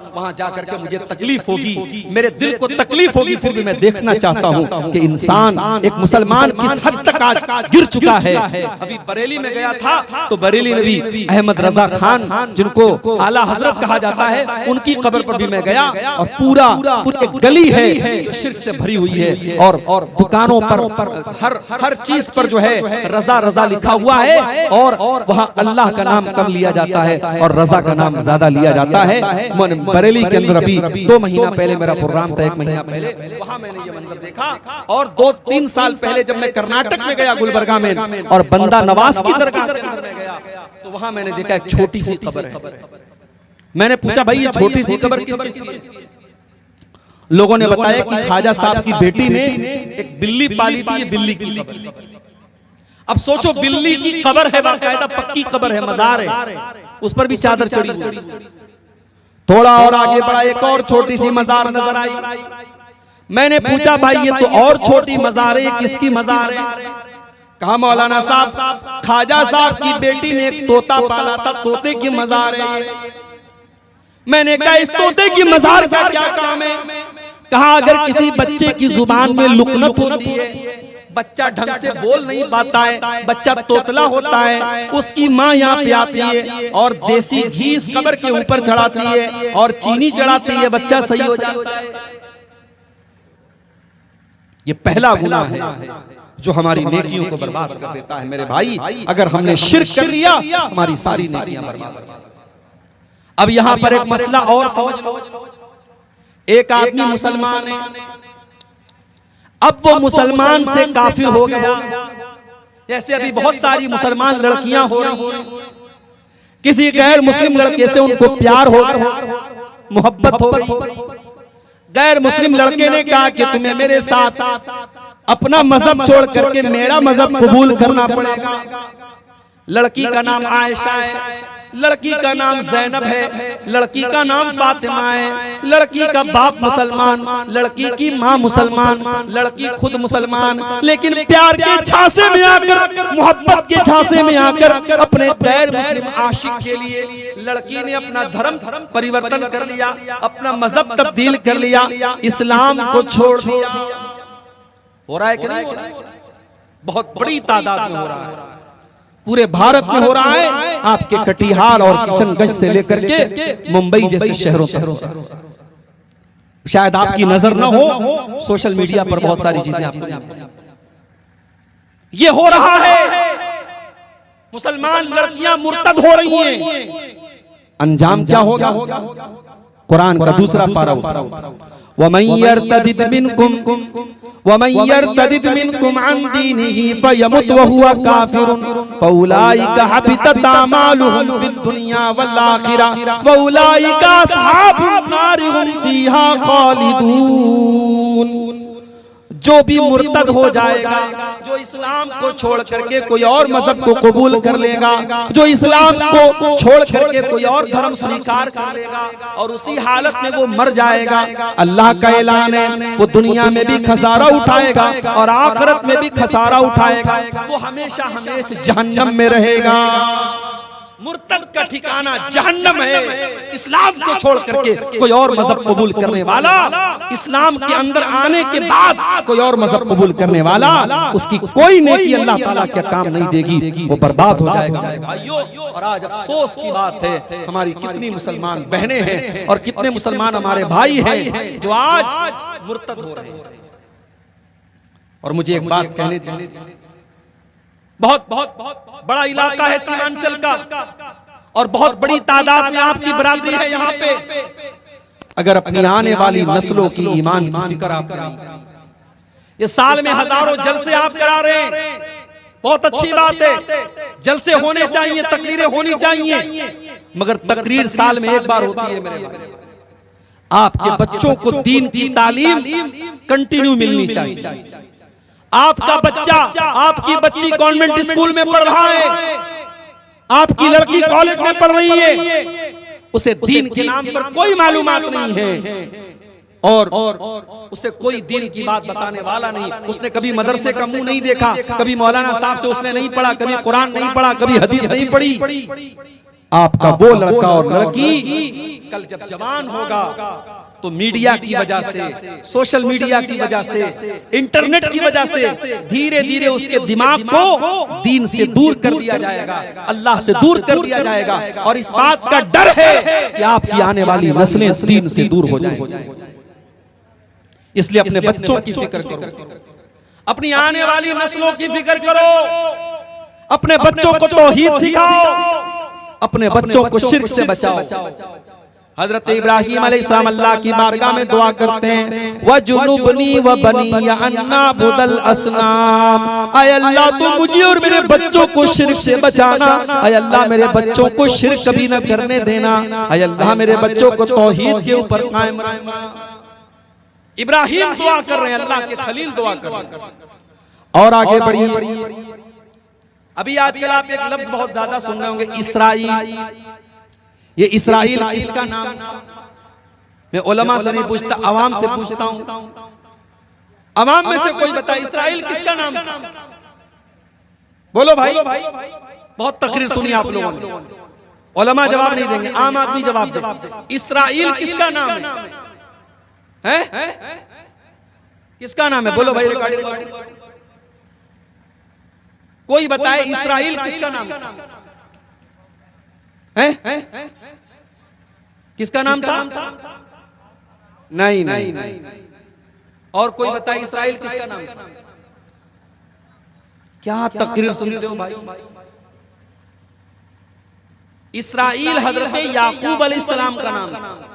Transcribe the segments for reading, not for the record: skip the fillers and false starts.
वहां जाकर के मुझे तकलीफ होगी, मेरे दिल को तकलीफ होगी, फिर भी मैं देखना चाहता हूं कि इंसान एक मुसलमान किस हद तक आज गिर चुका है। अभी बरेली में गया था तो बरेली में भी अहमद रजा खान जिनको आला हजरत कहा जाता है, उनकी कब्र पर भी मैं गया और पूरा एक गली है शिर्क से भरी हुई है और दुकानों पर हर चीज पर जो है रजा रजा लिखा हुआ है और वहाँ अल्लाह का नाम कम लिया जाता है और रजा का नाम ज्यादा लिया जाता है। बरेली के अंदर अभी 2 महीना पहले मेरा प्रोग्राम था, 1 महीना पहले, वहाँ मैंने ये मंजर देखा। और 2-3 साल पहले जब मैं कर्नाटक में गया गुलबर्गा में और बंदा नवाज की दरगाह के अंदर में गया तो वहाँ मैंने देखा एक छोटी सी कब्र है। मैंने पूछा भाई ये छोटी सी कब्र किस चीज की? लोगों ने बताया कि ख्वाजा साहब की बेटी ने एक बिल्ली पाली थी, ये बिल्ली की कब्र। अब सोचो बिल्ली की कब्र है, बाकायदा पक्की कब्र है, मजार है, उस पर भी चादर चढ़ी हुई। थोड़ा और आगे बढ़ा, एक और छोटी सी मजार नजर आई। मैंने पूछा भाई ये तो और छोटी मजार है, किसकी मजार है? कहा मौलाना साहब ख्वाजा साहब की बेटी ने एक तोता पाला था, तोते की मजार है। मैंने कहा इस तोते की मजार का क्या काम है? कहा अगर किसी बच्चे की जुबान में लुकनत होती है, बच्चा ढंग से बोल नहीं पाता है, बच्चा तोतला होता है, उसकी माँ यहाँ पे आती है और देसी घी इस कब्र के ऊपर चढ़ाती है और चीनी चढ़ाती है, बच्चा सही हो जाता है। ये पहला गुनाह है जो हमारी नेकियों को बर्बाद कर देता है। मेरे भाई अगर हमने शिर्क कर लिया हमारी सारी नेकियां बर्बाद। अब यहाँ पर एक मसला और समझ लो, एक आदमी मुसलमान है, अब वो मुसलमान से काफिर हो गया। जैसे अभी बहुत सारी मुसलमान लड़कियां हो रही हैं, किसी गैर मुस्लिम लड़के से उनको प्यार हो गया, मोहब्बत हो गई। गैर मुस्लिम लड़के ने कहा कि तुम्हें मेरे साथ अपना मजहब छोड़ करके मेरा मजहब कबूल करना पड़ेगा। लड़की का नाम आयशा है, लड़की का नाम जैनब है, लड़की का नाम फातिमा है, लड़की का बाप मुसलमान, लड़की की माँ मुसलमान, लड़की खुद मुसलमान, लेकिन प्यार के झांसे में आकर, मोहब्बत के झांसे में आकर अपने गैर मुस्लिम आशिक के लिए लड़की ने अपना धर्म परिवर्तन कर लिया, अपना मजहब तब्दील कर लिया, इस्लाम को छोड़ दिया। हो रहा है कि नहीं हो रहा है? बहुत बड़ी तादाद में हो रहा है, पूरे भारत में हो रहा है। आपके कटिहार और किशनगंज से लेकर के मुंबई जैसे शहरों तक। शायद आपकी नजर न हो, सोशल मीडिया पर बहुत सारी चीजें आपको ये हो रहा है। मुसलमान लड़कियां मुर्तद हो रही हैं, अंजाम क्या होगा? कुरान का दूसरा पारा, वमन यर्तदिद मिनकुम अन दीनिही फयमुत वहुवा काफिरुन फउलाइका हबितत अमालुहुम फिद दुनिया वल आखिरह वउलाइका अस्हाबुन नार हुम फीहा खालिदून। जो भी मुर्तद हो जाएगा, जो इस्लाम को छोड़ करके कोई और मजहब को कबूल कर लेगा, जो इस्लाम को छोड़ करके कोई और धर्म स्वीकार कर लेगा और उसी हालत में वो मर जाएगा, अल्लाह का ऐलान है वो दुनिया में भी खसारा उठाएगा और आखिरत में भी खसारा उठाएगा। वो हमेशा हमेशा जहन्नम में रहेगा। मुर्तद का ठिकाना जहन्नम है। इस्लाम को छोड़ करके कोई और मजहब कबूल करने वाला, इस्लाम के अंदर आने के बाद कोई और मजहब कबूल करने वाला, उसकी कोई नेकी अल्लाह ताला क्या काम नहीं देगी, वो बर्बाद हो जाएगा। भाइयों, और आज अफसोस की बात है हमारी कितनी मुसलमान बहनें हैं और कितने मुसलमान हमारे भाई हैं जो आज मुर्तद हो रहे हैं। और मुझे एक बात कहने दीजिए, बहुत बड़ा इलाका है सीमांचल का और बहुत बड़ी तादाद में आपकी बरादरी है यहाँ पे। अगर अपनी आने वाली नस्लों की ईमान की फिक्र आप करें, ये साल में हजारों जलसे आप करा रहे हैं, बहुत अच्छी बात है, जलसे होने चाहिए, तकरीरें होनी चाहिए, मगर तकरीर साल में एक बार होती है। मेरे भाई, आपके बच्चों को दीन की तालीम कंटिन्यू मिलनी चाहिए। आपका बच्चा, आपकी बच्ची कॉन्वेंट स्कूल में पढ़ रहा है, आपकी लड़की कॉलेज में पढ़ रही है, उसे दीन के नाम पर कोई मालूमात नहीं है और उसे कोई दीन की बात बताने वाला नहीं। उसने कभी मदरसे का मुंह नहीं देखा, कभी मौलाना साहब से उसने नहीं पढ़ा, कभी कुरान नहीं पढ़ा, कभी हदीस नहीं पढ़ी। आपका वो लड़का और लड़की कल जब जवान होगा तो मीडिया की वजह से, सोशल मीडिया की वजह से, इंटरनेट की वजह से धीरे धीरे उसके दिमाग को दीन से दूर कर दिया जाएगा, अल्लाह से दूर कर दिया जाएगा। और इस बात का डर है कि आपकी आने वाली नस्लें दीन से दूर हो जाएंगी। इसलिए अपने बच्चों की फिक्र करो, अपनी आने वाली नस्लों की फिक्र करो, अपने बच्चों को तौहीद सिखाओ, अपने बच्चों को शिर्क से बचाओ। हजरत इब्राहीम अलैहिस्सलाम अल्लाह की बारगाह में दुआ करते हैं, वजुनुबनी व बनी अन्ना बुदल असनाम, आय अल्लाह तू मुझे और मेरे बच्चों को शिर्क से बचाना, आय अल्लाह मेरे बच्चों को शिर्क कभी न करने देना, आय अल्लाह मेरे बच्चों को तौहीद के ऊपर कायम रखना। इब्राहीम दुआ कर रहे हैं, अल्लाह के खलील दुआ कर रहे हैं। और आगे बढ़िए, अभी आजकल आप एक लफ्ज बहुत ज्यादा सुन रहे होंगे, इसराइल। ये इसराइल किसका नाम? मैं उलमा से नहीं पूछता, अवाम से पूछता हूं। अवाम में से कोई बता, इसराइल किसका नाम था? बोलो भाई, बहुत तकरीर सुनी आप लोगों ने, उलमा जवाब नहीं देंगे, आम आदमी जवाब दे। इसराइल किसका नाम है? किसका नाम है? बोलो भाई, रिकॉर्डिंग कोई बताए, इसराइल किसका नाम है? किसका नाम था? नहीं नहीं, और कोई बताए इसराइल किसका नाम था? क्या तकरीर सुनते हो भाई? इसराइल हजरत याकूब अलैहिस्सलाम का नाम था।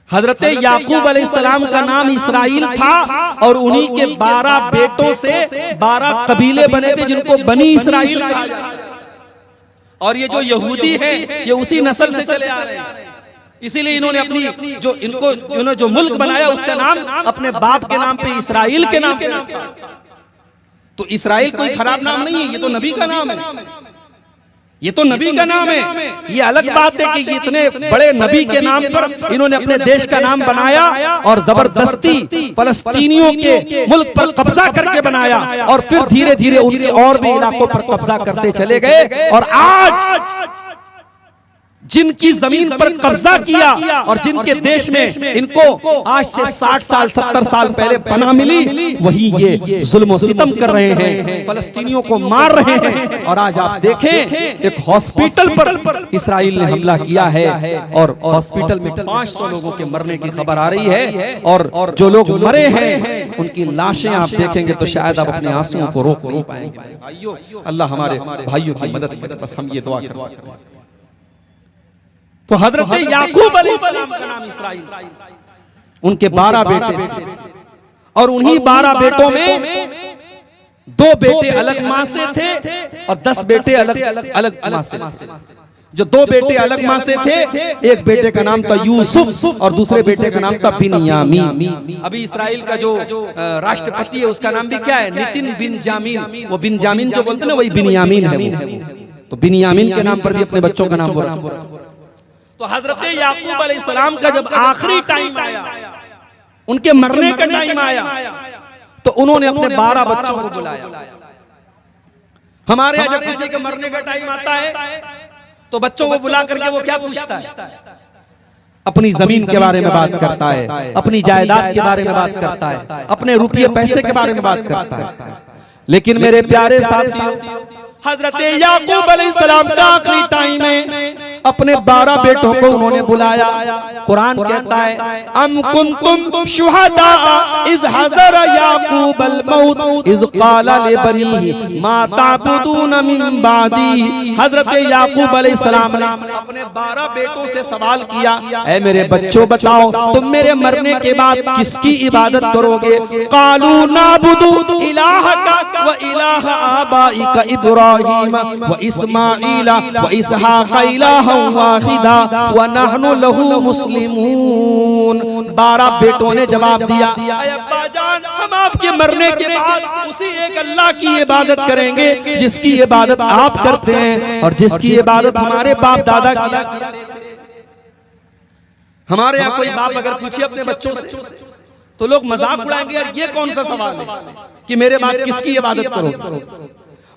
हजरत याकूब अलैहिस्सलाम का नाम इसराइल था और उन्हीं के 12 बेटों से 12 कबीले बने थे जिनको बनी इसराइल कहा जाता है। और ये जो यहूदी हैं ये उसी नस्ल से चले आ रहे हैं, इसीलिए इन्होंने अपनी इन्होंने जो मुल्क बनाया उसका नाम अपने बाप के नाम पे इसराइल के नाम पे रखा। तो इसराइल कोई खराब नाम नहीं है, ये तो नबी का नाम है, ये तो नबी का नाम है। ये अलग बात है कि इतने बड़े नबी के नाम पर इन्होंने अपने देश का नाम बनाया और जबरदस्ती फलस्तीनियों के मुल्क पर कब्जा करके बनाया, और फिर धीरे धीरे उनके और भी इलाकों पर कब्जा करते चले गए। और आज जिनकी जमीन पर कब्जा किया और जिनके देश में इनको आज से 60 साल 70 साल पहले पनाह मिली, वही ये जुल्म और सितम कर रहे हैं, फलस्तीनियों को मार रहे हैं। और आज आप देखें, एक हॉस्पिटल पर इसराइल ने हमला किया है और हॉस्पिटल में 500 लोगों के मरने की खबर आ रही है, और जो लोग मरे हैं उनकी लाशें आप देखेंगे तो शायद आप अपने आंसुओं को रोक नहीं पाएंगे। भाइयों, अल्लाह हमारे भाइयों की मदद करे, बस हम ये दुआ कर सकते हैं। तो हजरत याकूब अलैहिस्सलाम का नाम इसराइल, उनके 12 बेटे थे और उन्हीं 12 बेटों में 2 बेटे अलग मां से थे और 10 बेटे अलग मां से थे। जो 2 बेटे अलग मां से थे, एक बेटे का नाम था यूसुफ और दूसरे बेटे का नाम था बिन्यामीन। अभी इसराइल का जो राष्ट्रपति है उसका नाम भी क्या है? नितिन बिन्जामीन। वो बिन्जामीन जो बोलते हैं ना, वही बिन्यामीन है। तो बिन्यामीन के नाम पर भी अपने बच्चों का नाम बोला। तो हजरत याकूब अलैहिस्सलाम का जब आखिरी टाइम आया, उनके मरने का टाइम आया, तो उन्होंने अपने 12 बच्चों को बुलाया। हमारे यहाँ जब किसी के मरने का टाइम आता है तो बच्चों को बुला करके वो क्या पूछता है? अपनी जमीन के बारे में बात करता है, अपनी जायदाद के बारे में बात करता है, अपने रुपये पैसे के बारे में बात करता है। लेकिन मेरे प्यारे साथियों, हजरत याकूब अलैहिस्सलाम का आखिरी टाइम है, अपने 12 बेटों को उन्होंने बुलाया। कुरान कहता है, अम कुंतुम शुहदा इज़ हज़र याकूब अल मौत इज़ क़ाला लिबनीहि मा ताबुदून मिन बादी। हजरत याकूब अलैहिस्सलाम ने अपने 12 बेटों से सवाल किया, ऐ मेरे बच्चों बताओ, तुम मेरे मरने के बाद किसकी इबादत करोगे? क़ालू नाबुदु इलाहका व इलाह आबाइका इब्राहीम व इस्माईला व इसहाक़ इलाहा वाहिदा व नहनु लहू मुस्लिमून। 12 बेटों ने जवाब दिया, अब्बा जान, हम आपके मरने के बाद उसी एक अल्लाह की इबादत करेंगे जिसकी इबादत आप करते हैं और जिसकी इबादत हमारे बाप दादा किया करते थे। हमारे यहाँ कोई बाप अगर पूछे अपने बच्चों से तो लोग मजाक उड़ाएंगे, यार ये कौन सा सवाल है कि मेरे बाद किसकी इबादत करो?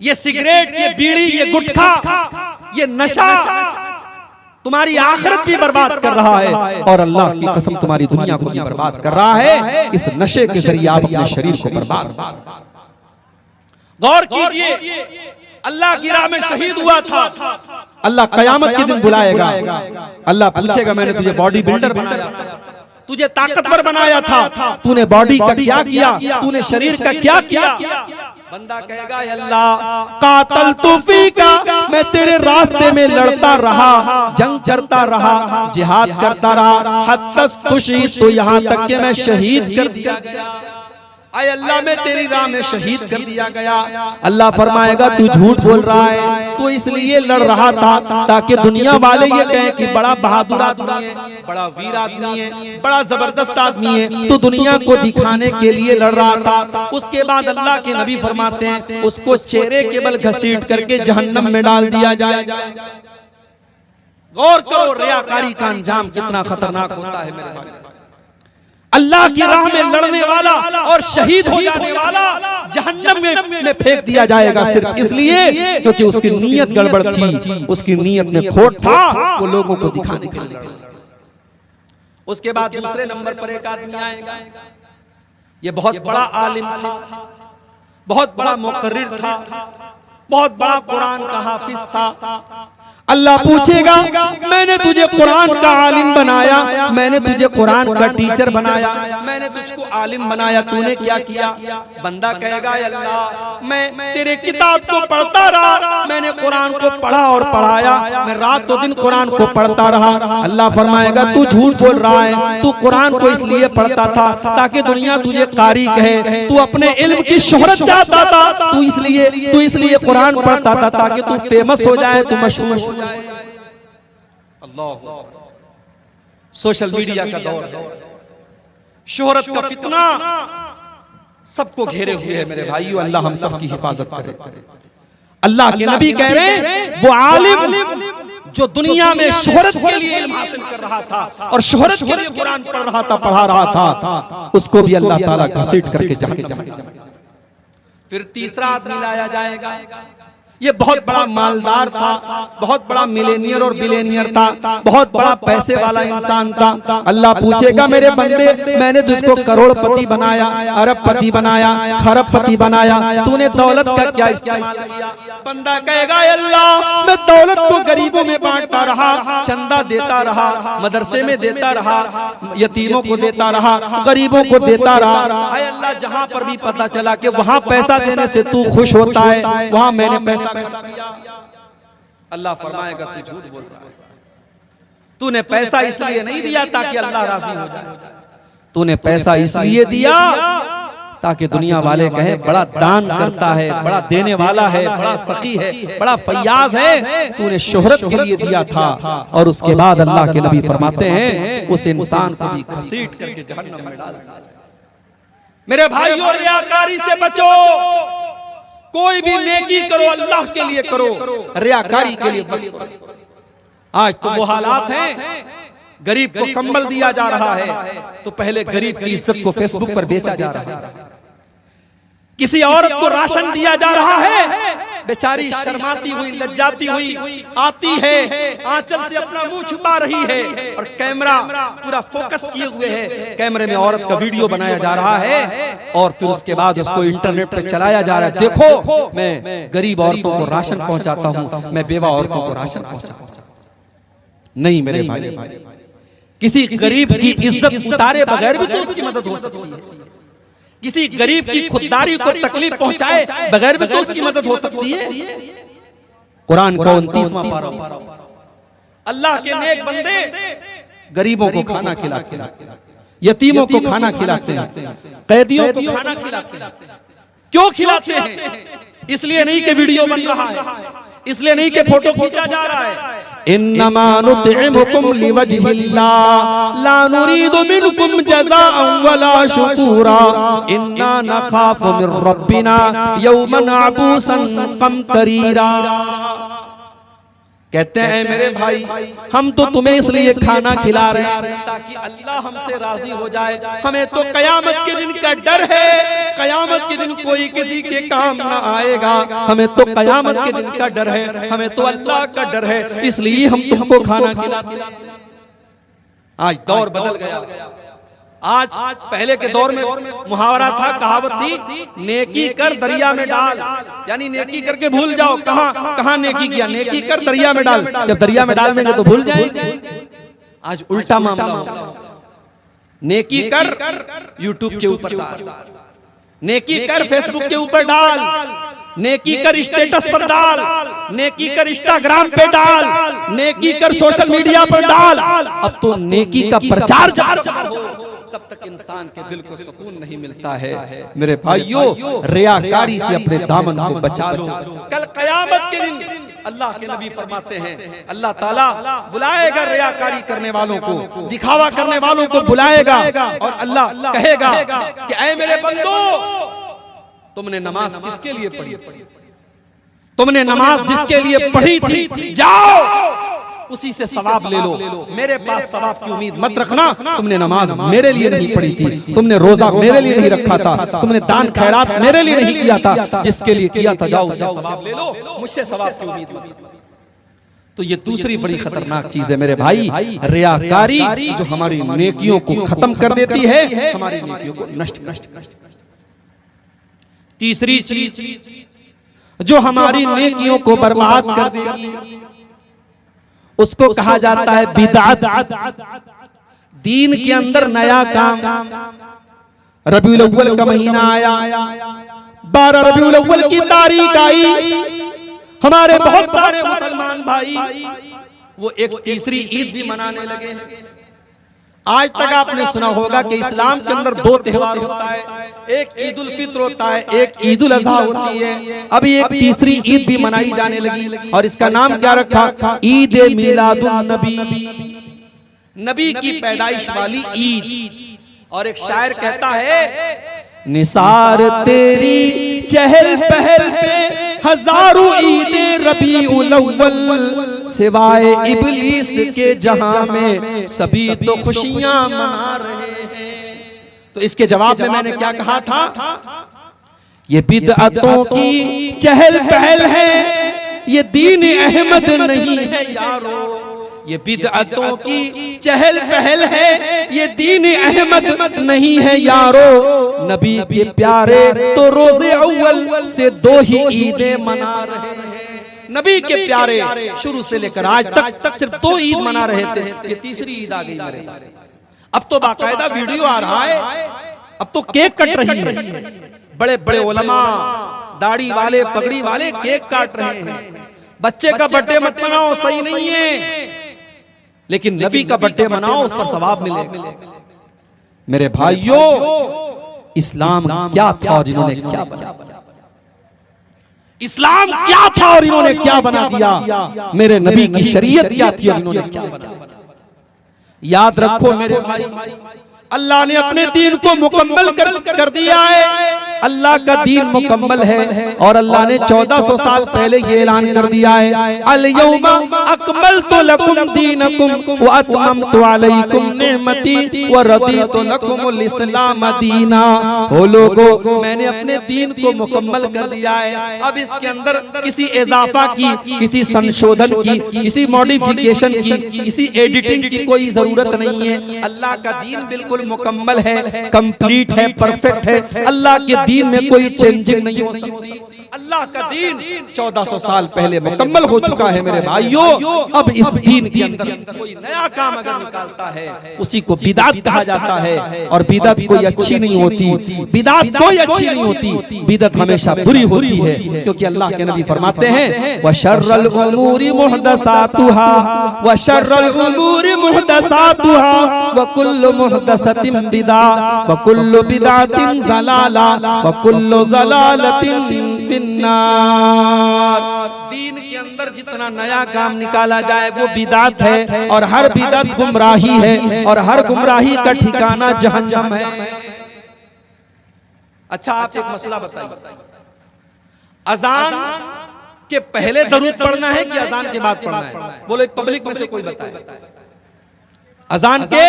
ये सिगरेट, ये बीड़ी, ये गुटखा, ये नशा तुम्हारी आखिरत भी बर्बाद कर रहा है और अल्लाह की कसम तुम्हारी दुनिया को भी बर्बाद कर रहा है। इस नशे के जरिए आप अपने शरीर को बर्बाद। गौर कीजिए, अल्लाह की राह में शहीद हुआ था, अल्लाह कयामत के दिन बुलाएगा। अल्लाह पूछेगा मैंने तुझे बॉडी बिल्डर बनाया था, तुझे ताकतवर बनाया था, तूने बॉडी का क्या किया, तूने शरीर का क्या किया? बंदा कहेगा अल्लाह कातल तूफीका, मैं तेरे रास्ते में लड़ता रहा, जंग करता रहा, जिहाद करता रहा, हत्तस तुशीद, तो यहाँ तक कि मैं शहीद कर दिया गया। आए अल्लाह मैं तेरी राह में शहीद कर दिया गया। अल्लाह फरमाएगा तू झूठ बोल रहा है, तू इसलिए लड़ रहा था ताकि दुनिया वाले ये कहें कि बड़ा बहादुर आदमी है, बड़ा वीर आदमी है, बड़ा जबरदस्त आदमी है, तो दुनिया को दिखाने के लिए लड़ रहा था। उसके बाद अल्लाह के नबी फरमाते हैं उसको चेहरे के बल घसीट करके जहन्नम में डाल दिया जाए। गौर करो रियाकारी का अंजाम कितना खतरनाक होता है मेरे भाई। अल्लाह की राह में लड़ने वाला और शहीद हो जाने वाला जहन्नम में फेंक दिया जाएगा, सिर्फ इसलिए क्योंकि उसकी नीयत गड़बड़ थी, उसकी नीयत में खोट था, वो लोगों को दिखाने के लिए लड़ा। उसके बाद दूसरे नंबर पर एक आदमी आएगा, ये बहुत बड़ा आलिम था, बहुत बड़ा मुकर्रिर था, बहुत बड़ा कुरान का हाफिज था। अल्लाह पूछेगा मैंने तुझे कुरान का आलिम बनाया, मैंने तुझे कुरान का टीचर बनाया, मैंने तुझको आलिम बनाया, तूने क्या किया? बंदा कहेगा अल्लाह मैं तेरे किताब को पढ़ता रहा, मैंने कुरान को पढ़ा और पढ़ाया, मैं रात दिन कुरान को पढ़ता रहा। अल्लाह फरमाएगा तू झूठ बोल रहा है, तू कुरान को इसलिए पढ़ता था ताकि दुनिया तुझे कारी कहे, तू अपने इल्म की शोहरत चाहता था, तू इसलिए कुरान पढ़ता था ताकि तू फेमस हो जाए, तू मशहूर हो जाए। अल्लाह, सोशल मीडिया का दौर है, शोहरत का फितना सबको घेरे हुए है मेरे भाइयों। अल्लाह हम सब की हिफाजत करे। अल्लाह के नबी कह रहे हैं वो आलिम जो दुनिया में शोहरत के लिए इल्म हासिल कर रहा था और शोहरत के लिए कुरान पढ़ रहा था, पढ़ा रहा था, उसको भी अल्लाह ताला घसीट करके जहन्नम। फिर तीसरा आदमी लाया जाएगा, ये बहुत बड़ा मालदार था, बहुत बड़ा मिलेनियर और बिलेनियर था, बहुत बड़ा पैसे वाला इंसान था। अल्लाह पूछेगा मेरे बंदे मैंने तुझको करोड़पति बनाया, अरबपति बनाया, खरबपति बनाया, तूने दौलत का क्या इस्तेमाल किया? बंदा कहेगा अल्लाह मैं दौलत को गरीबों में बांटता रहा, चंदा देता रहा, मदरसे में देता रहा, यतीमों को देता रहा, गरीबों को देता रहा। अल्लाह जहाँ पर भी पता चला कि वहाँ पैसा देने से तू खुश होता है, वहाँ मैंने पैसा खर्च किया। अल्लाह फरमाएगा तू झूठ बोल रहा है, तूने पैसा इसलिए नहीं दिया ताकि अल्लाह राजी हो जाए, तूने पैसा इसलिए दिया ताकि दुनिया वाले कहे बड़ा दान करता है, बड़ा देने वाला है, बड़ा सखी है, बड़ा फैयाज है, तूने शोहरत के लिए दिया था। और उसके बाद अल्लाह के नबी फरमाते हैं उस इंसान को भी घसीट करके जहन्नम में डाल दिया जाए। मेरे भाइयों रियाकारी से बचो, कोई भी नेकी करो अल्लाह के लिए करो, रियाकारी के लिए मत करो। आज तो वो हालात हैं, गरीब को कंबल दिया जा रहा है तो पहले गरीब की इज्जत को फेसबुक पर बेचा जा रहा है, किसी औरत को राशन दिया जा रहा है, बेचारी शर्माती हुई लज्जाती हुई आती है, आंचल से अपना मुंह छुपा रही है और कैमरा पूरा फोकस किए हुए है, कैमरे में औरत का वीडियो बनाया जा रहा है और फिर उसके बाद उसको इंटरनेट पर चलाया जा रहा है। देखो मैं गरीब औरतों को राशन पहुंचाता हूं, मैं बेवा औरतों को राशन पहुंचाता हूं। नहीं मेरे भाई, किसी गरीब की इज्जत उतारे बगैर भी तो उसकी मदद हो सकती है, किसी गरीब की खुददारी को तकलीफ पहुंचाए बगैर भी तो उसकी मदद हो सकती है। कुरान का 29वां पारा, अल्लाह के नेक बंदे गरीबों को खाना खिलाते हैं, यतीमों को खाना खिलाते हैं, कैदियों को खाना खिलाते हैं। क्यों खिलाते हैं? इसलिए नहीं कि वीडियो बन रहा है, इसलिए नहीं कि फोटो खींचा जा रहा है। इन्नमा नुतिमुकुम लिवजहिल्लाह ला नुरीदु मिनकुम जज़ाअन वला शुकूरा इन्ना नखाफु मिर रब्बिना यौमन अबूसन कमतरीरा। कहते हैं मेरे भाई, हम तो तुम्हें इसलिए खाना खिला रहे हैं ताकि अल्लाह हमसे राजी हो जाए। हमें तो कयामत के दिन का डर है, कयामत के दिन कोई किसी के काम ना आएगा। हमें तो कयामत के दिन का डर है, हमें तो अल्लाह का डर है, इसलिए हम तुमको खाना खिलाते हैं। आज दौर बदल गया। आज पहले के दौर में मुहावरा था, कहावत थी, नेकी कर दरिया में डाल, यानी नेकी करके भूल जाओ। कहां नेकी किया, नेकी कर दरिया में डाल। जब दरिया में डाल देंगे तो भूल जाएंगे। आज उल्टा मामला हो, नेकी कर यूट्यूब के ऊपर डाल, नेकी कर फेसबुक के ऊपर डाल, नेकी कर स्टेटस पर डाल, नेकी कर इंस्टाग्राम पे डाल, नेकी कर सोशल मीडिया पर डाल। अब तो नेकी का प्रचार हो, तब तक इंसान के दिल को सुकून नहीं मिलता है। मेरे भाइयों, रियाकारी से अपने दामन को बचा लो। कल कयामत के दिन अल्लाह के नबी फरमाते हैं, अल्लाह ताला बुलाएगा रियाकारी करने वालों को, दिखावा करने वालों को बुलाएगा और अल्लाह कहेगा कि ऐ मेरे बंदो, तुमने नमाज किसके लिए पढ़ी? तुमने नमाज जिसके लिए पढ़ी थी, जाओ उसी से सवाब ले लो। मेरे पास सवाब की उम्मीद मत रखना। तुमने नमाज मेरे लिए नहीं पढ़ी थी, तुमने रोजा मेरे लिए नहीं रखा था, तुमने दान खैरात मेरे लिए नहीं किया था, जिसके लिए किया था जाओ उसे सवाब ले लो, मुझसे सवाब की उम्मीद मत रखना। तो ये दूसरी बड़ी खतरनाक चीज है मेरे भाई, रियाकारी, जो हमारी नेकियों को खत्म कर देती है, हमारी नेकियों को नष्ट कर। तीसरी चीज जो हमारी नेकियों को बर्बाद कर देती है, उसको कहा जाता है बिदअत। दीन के अंदर नया काम। रबीउल अव्वल का महीना आया, 12 रबीउल अव्वल की तारीख आई, हमारे बहुत सारे मुसलमान भाई वो एक तीसरी ईद भी मनाने लगे हैं। आज तक आपने सुना होगा कि इस्लाम के अंदर 2 त्योहार होता है, एक ईद उल फित्र होता है, एक ईद उल अज़हा होती है। अभी एक तीसरी ईद भी मनाई जाने लगी और इसका नाम क्या रखा? ईद मिलादुन नबी, नबी की पैदाइश वाली ईद। और एक शायर कहता है, निसार तेरी चहल पहल पे हजारों ईद रबीउल अव्वल, सिवाय इबलीस के जहां में सभी तो खुशियां मना रहे हैं। तो इसके जवाब में मैंने क्या कहा था? ये बिदअतों की चहल पहल है, ये दीन अहमद नहीं है यारो। ये बिदअतों की चहल पहल है, ये दीन अहमद नहीं है यारो। नबी के प्यारे तो रोजे अव्वल से 2 ही ईदें मना रहे हैं। नबी के प्यारे शुरू से लेकर आज तक सिर्फ 2 ईद मना रहे थे, ये तीसरी ईद आ गई मेरे। अब तो बाकायदा वीडियो आ रहा है, अब तो केक कट रही है, बड़े बड़े उलमा, दाढ़ी वाले, पगड़ी वाले केक काट रहे हैं। बच्चे का बर्थडे मत मनाओ, सही नहीं है, लेकिन नबी का बर्थडे मनाओ, उस पर सवाब मिलेगा। मेरे भाइयों, इस्लाम क्या था और इन्होंने क्या बना दिया? इस्लाम क्या था और इन्होंने क्या बना दिया? मेरे नबी की शरीयत क्या थी और इन्होंने क्या बना दिया? याद रखो मेरे भाई, अल्लाह ने अपने दीन को मुकम्मल कर दिया है। अल्लाह का दीन मुकम्मल है और अल्लाह ने 1400 साल पहले ये ऐलान कर दिया है, अल यौमा अकमलतु लकुम दीनकुम व अतममतु अलैकुम निअमती व रदीतु लकुमुल इस्लाम दीना। हो लोगों, मैंने अपने दीन को मुकम्मल कर दिया है। अब इसके अंदर किसी इजाफा की, किसी संशोधन की, किसी मॉडिफिकेशन की, किसी एडिटिंग की कोई जरूरत नहीं है। अल्लाह का दीन बिल्कुल मुकम्मल है, कंप्लीट है, परफेक्ट है। अल्लाह के दीन में कोई चेंजिंग नहीं हो सकती। अल्लाह का दीन 1400 साल पहले मुकम्मल हो चुका है मेरे भाइयों। अब इस दीन के अंदर कोई नया काम अगर निकालता है, उसी को बिदात कहा जाता है। और बिदात कोई अच्छी नहीं होती, बिदात कोई अच्छी नहीं होती, बिदात हमेशा बुरी होती है। क्योंकि अल्लाह के नबी फरमाते हैं, व शर्रुल उमूरी मुहदसातुहा व शर्रुल उमूरी मुहदसातुहा व कुल्लु मुहदसतिन बिदा व कुल्लु बिदातिन ज़लाला व कुल्लु ज़लालतिन फिन्नार। दीन के अंदर जितना नया काम निकाला जाए वो बिदात है, और हर बिदात गुमराही है, और हर गुमराही का ठिकाना जहन्नम है। अच्छा, आप एक मसला बताइए, अजान कि पहले दरूद पढ़ना है कि अजान के बाद पढ़ना है? बोलो पब्लिक में से कोई बताए। अजान के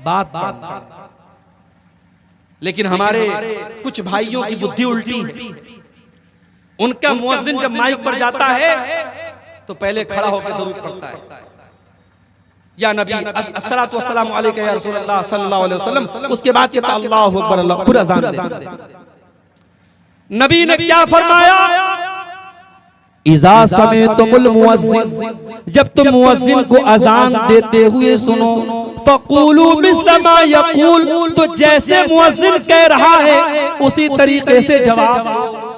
बाद पढ़ना। लेकिन हमारे कुछ भाइयों की बुद्धि उल्टी है। उनका मुअज्जिन जब माइक पर जाता है तो पहले खड़ा होकर दरूद पढ़ता है, या नबी अस्सलातु वस्सलामु अलैका या रसूलल्लाह सल्लल्लाहु अलैहि वसल्लम, उसके बाद कहता अल्लाहु अकबर, अल्लाह, फिर अजान दे। नबी ने क्या फरमाया? इज़ा समेतुमुल मुअज्जिन, जब तुम मुअज्जिन को अजान देते हुए सुनो, फक़ूलू मिस्ल मा यक़ूल, तो जैसे मुअज्जिन कह रहा है उसी तरीके से जवाब दो।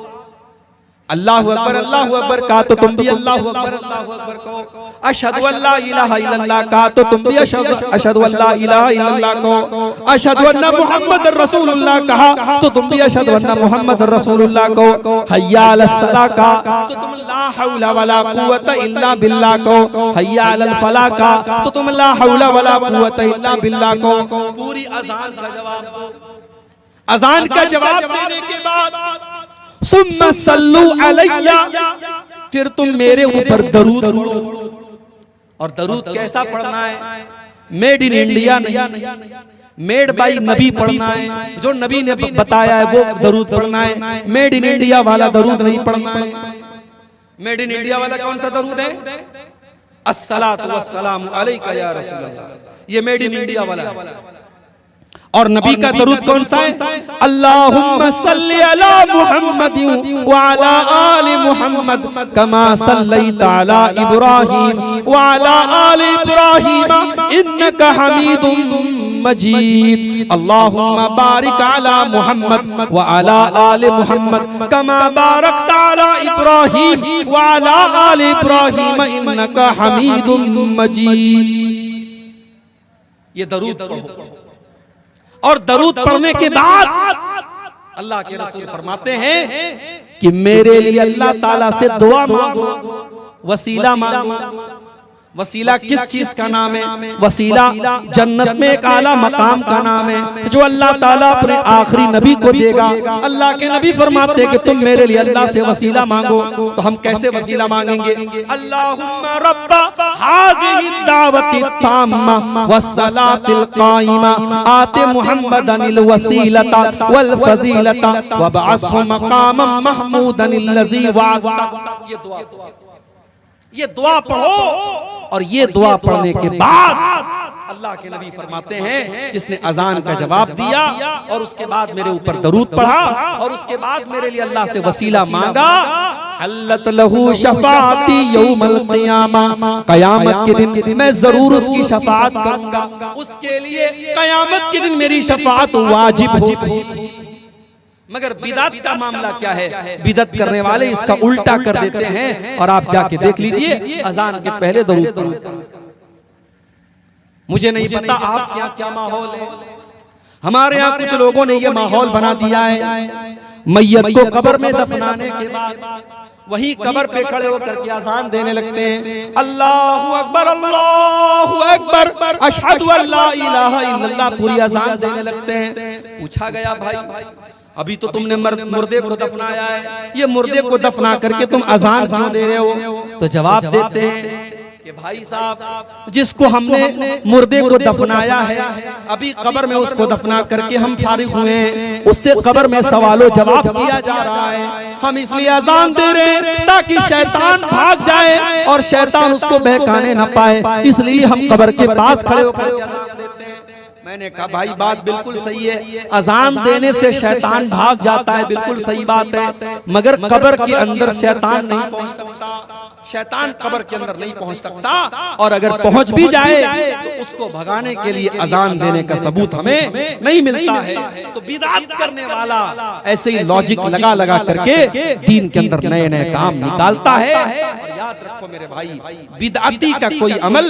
अल्लाहु अकबर कहा तो तुम भी अल्लाहु अकबर कहो। अशहदु अल्ला इलाहा इल्लल्लाह कहा तो तुम भी अशहदु अल्ला इलाहा इल्लल्लाह कहो। अशहदु अन्ना मुहम्मदुर रसूलुल्लाह कहा तो तुम भी अशहदु अन्ना मुहम्मदुर रसूलुल्लाह कहो। हय्या अलस सलाह कहा तो तुम ला हौला वला कुव्वता इल्ला बिल्लाह कहो। हय्या अलल फलाह कहा तो तुम ला हौला वला कुव्वता इल्ला बिल्लाह कहो। पूरी अजान का जवाब दो। अजान का जवाब देने के बाद सुम्मा सल्लू अलैया, फिर तुम मेरे ऊपर दरूद पढ़ो। और दरूद कैसा पढ़ना है? मेड इन इंडिया नहीं, मेड बाई नबी पढ़ना है। जो नबी ने बताया है वो दरूद पढ़ना है। मेड इन इंडिया वाला दरूद नहीं पढ़ना है। मेड इन इंडिया वाला कौन सा दरूद है? अस्सलातु वस्सलामु अलैका या रसूलल्लाह, ये मेड इन इंडिया वाला है। और नबी का दरूद कौन सा है? अल्लाहुम्मा सल्ली अला मुहम्मदिन व अला आलि मुहम्मद कमा सल्लैता अला इब्राहीम व अला आलि इब्राहीम इन्नका हमीदुम मजीद। अल्लाहुम्मा बारिक अला मुहम्मद व अला आलि मुहम्मद कमा बारकता अला इब्राहीम व अला आलि इब्राहीम इन्नका हमीदुम मजीद। ये दरूद पढ़ो। और दरूद पढ़ने के बाद अल्लाह के रसूल फरमाते हैं कि मेरे लिए अल्लाह ताला से दुआ मांगो, वसीला मांगो। वसीला किस चीज का नाम है? वसीला जन्नत में एक आला मकाम का नाम है जो अल्लाह ताला अपने आखिरी नबी को देगा। अल्लाह के नबी फरमाते कि तुम मेरे लिए अल्लाह से वसीला मांगो। तो हम कैसे वसीला मांगेंगे? अल्लाहुम्मा रब्बा हाज़िहि दावति ताम्मा वस्सलातिल काइमा आते मुहम्मदनिल वसीलता वल फजीलता वबअसहु मकामम महमूदनिल लज़ी वअदा। ये दुआ पढ़ो। और ये दुआ पढ़ने के बाद अल्लाह के नबी फरमाते हैं जिसने अजान का जवाब दिया और उसके बाद मेरे ऊपर दरूद पढ़ा और उसके बाद मेरे लिए अल्लाह से वसीला मांगा, हल्लत लहू शफाअती यौमल क़ियामा, क़यामत के दिन मैं जरूर उसकी शफाअत करूंगा। उसके लिए क़यामत के दिन मेरी शफाअत वाजिब होगी। मगर बिदअत का मामला क्या है? बिदअत करने वाले इसका उल्टा कर देते हैं। और आप जाके देख लीजिए अजान के पहले दरूद पढ़ो। मुझे नहीं पता आप क्या क्या माहौल है। हमारे यहाँ कुछ लोगों ने ये माहौल बना दिया है, मैयत को कब्र में दफनाने के बाद वही कब्र पे खड़े होकर के अजान देने लगते हैं, अल्लाहु अकबर अल्लाहु अकबर अशहदु अल्ला इलाहा इल्लल्लाह, पूरी अजान देने लगते हैं। पूछा गया भाई अभी तो तुमने मुर्दे को दफनाया है, ये मुर्दे को दफना करके तुम अजान क्यों दे रहे हो? तो जवाब देते हैं कि भाई साहब जिसको हमने मुर्दे को दफनाया है अभी कब्र में उसको दफना करके हम फारिग हुए हैं, उससे कब्र में सवालों जवाब किया जा रहा है। हम इसलिए अजान दे रहे हैं ताकि शैतान भाग जाए और शैतान उसको बहकाने न पाए, इसलिए हम कब्र के पास खड़े होकर अजान देते हैं। मैंने कहा भाई बात बिल्कुल सही है, अजान देने से शैतान भाग जाता है, बिल्कुल सही बात है, मगर कब्र के अंदर शैतान नहीं पहुंच सकता। शैतान कब्र के अंदर नहीं पहुंच सकता और अगर पहुंच भी जाए तो उसको भगाने के लिए अजान देने का सबूत हमें नहीं मिलता है। तो बिदअत करने वाला ऐसे ही लॉजिक लगा लगा करके दीन के अंदर नए नए काम निकालता है। और याद रखो मेरे भाई, बिदअती का कोई अमल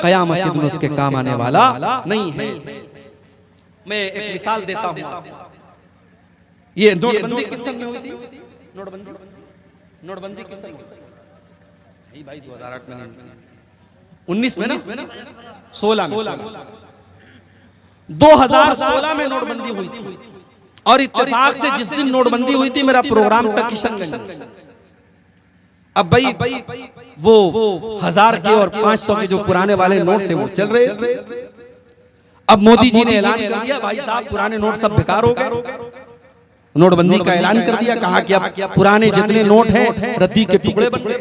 क़यामत के दिन उसके काम आने वाला नहीं है। मैं एक मिसाल देता हूँ, ये नोटबंदी किस सन में हुई थी? नोटबंदी किस सन में? भाई 2008 में 19 में ना 16 में 2016 में नोटबंदी हुई थी और इत्तेफाक से जिस दिन नोटबंदी हुई थी मेरा प्रोग्राम था किशनगंज। अब भाई वो 1000 के और 500 के जो पुराने वाले नोट थे वो चल रहे थे। अब मोदी जी ने ऐलान कर दिया भाई साहब पुराने नोट सब बेकार हो गए, नोटबंदी का ऐलान कर दिया, कहा कि अब पुराने जितने नोट हैं रद्दी के टुकड़े बन गए।